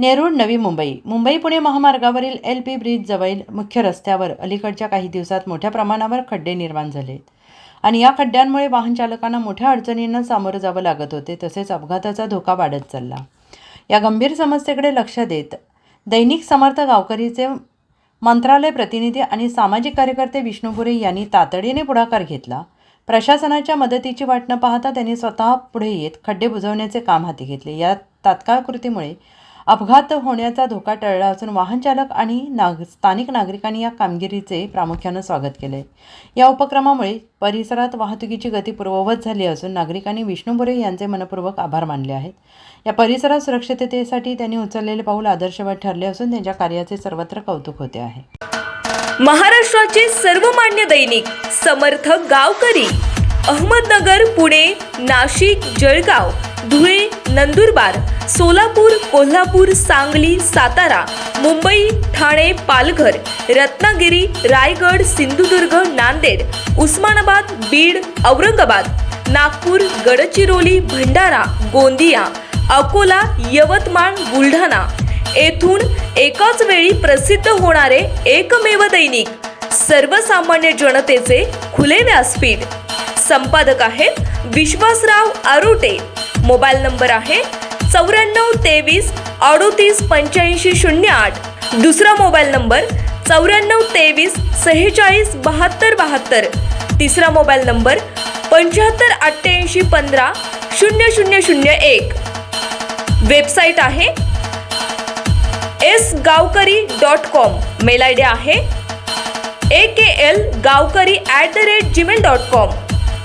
नेरूळ नवी मुंबई मुंबई पुणे महामार्गावरील LP bridge जवळील मुख्य रस्त्यावर अलीकडच्या काही दिवसात मोठ्या प्रमाणावर खड्डे निर्माण झाले आणि या खड्ड्यांमुळे वाहन चालकांना मोठ्या अडचणींना सामोरं जावं लागत होते, तसेच अपघाताचा धोका वाढत चालला। या गंभीर समस्येकडे लक्ष देत दैनिक समर्थ गावकरीचे मंत्रालय प्रतिनिधी आणि सामाजिक कार्यकर्ते विष्णू पुरे यांनी तातडीने पुढाकार घेतला। प्रशासनाच्या मदतीची वाट न पाहता त्यांनी स्वतः पुढे येत खड्डे बुजवण्याचे काम हाती घेतले। या तात्काळ कृतीमुळे अपघात होण्याचा धोका टळला असून वाहन चालक आणि स्थानिक नागरिकांनी या कामगिरीचे प्रामुख्याने स्वागत केले। या उपक्रमामुळे परिसरात वाहतुकीची गती पूर्ववत झाली असून नागरिकांनी विष्णू पुरे यांचे मनपूर्वक आभार मानले आहेत। या परिसरात सुरक्षिततेसाठी त्यांनी उचललेले पाऊल आदर्शवत ठरले असून त्यांच्या कार्याचे सर्वत्र कौतुक होते आहे। महाराष्ट्राचे सर्वमान्य दैनिक समर्थ गावकरी अहमदनगर, पुणे, नाशिक, जळगाव, धुळे, नंदुरबार, सोलापूर, कोल्हापूर, सांगली, सातारा, मुंबई, ठाणे, पालघर, रत्नागिरी, रायगड, सिंधुदुर्ग, नांदेड, उस्मानाबाद, बीड, औरंगाबाद, नागपूर, गडचिरोली, भंडारा, गोंदिया, अकोला, यवतमाळ, बुलढाणा येथून एकाच वेळी प्रसिद्ध होणारे एकमेव दैनिक सर्वसामान्य जनतेचे खुले व्यासपीठ। संपादक आहेत विश्वासराव आरोटे। मोबाईल नंबर आहे 9423 38 85 08। दुसरा मोबाईल नंबर 9423 46 72 72। तिसरा मोबाईल नंबर 75 88 15 0001। वेबसाईट आहे sgavkari.com। मेल आयडी आहे akl gavkari@gmail.com।